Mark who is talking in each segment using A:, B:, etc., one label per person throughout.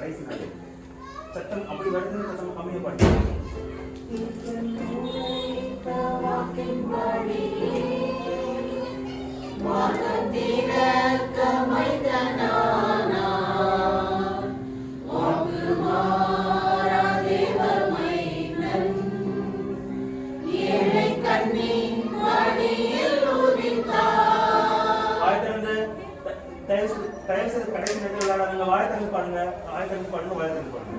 A: கடைசி நாள் சத்தம் அப்படி வருதுன்னு சத்தம் கம்மியாக பாடுங்க. கடைசி நேரத்தில் விளையாடாங்க. வாயத்திறந்து பாடுங்க, வாயத்திறந்து பாடுங்க, வாயத்திறந்து பாடுங்க.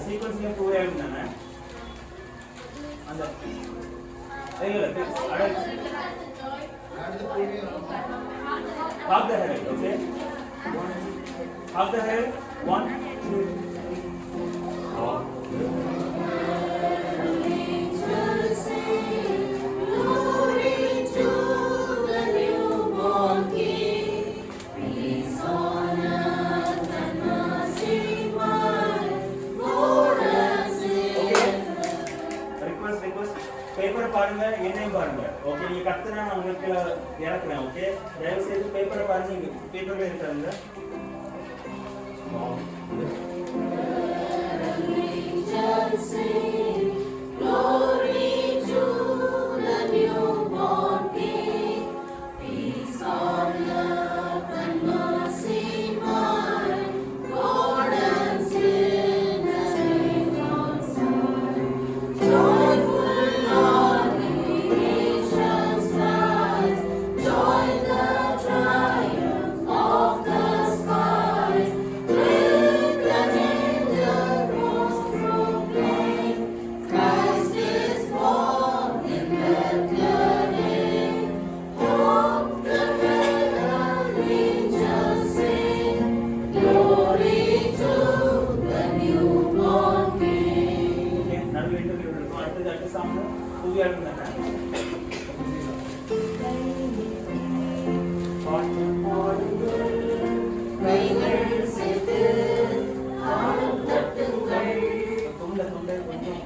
A: சீக்வன்ஸ்லயும் பூயாகும் தானே அந்த half the head, okay? Half the head, 1, 2, 3. பேப்பரை பாருங்க, என்னையும் பாருங்க. ஓகே, நீங்க கத்துனா நான் உங்களுக்கு இறக்குறேன். ஓகே, தயவு செய்து பேப்பரை பாருங்க. இங்க பேப்பர்ல இருக்காங்க.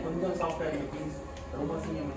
A: கொஞ்சம் சாஃப்டா இருக்கு ப்ளீஸ். ரொம்ப சீக்கிரம்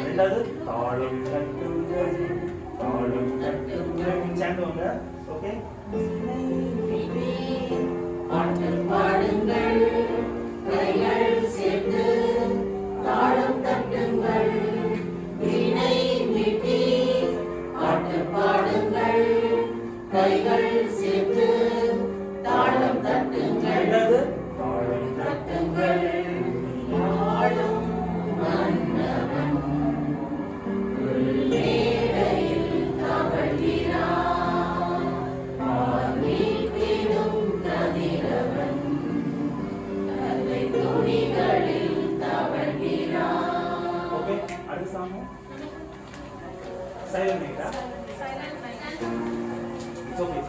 A: ரெண்டாவது தாளம் தட்டுங்கள், தாளம் தட்டுங்கள். சேர்ந்தவங்க ஓகே. பாட்டு பாடுங்கள், கைகள் சேர்த்து தாளம் தட்டுங்கள், வீணை மீட்டி பாட்டு பாடுங்கள், கைகள் சேர்த்து தாளம் தட்டுங்கள், தாளம் தட்டுங்கள். Silent night, huh? Silent night. It's okay.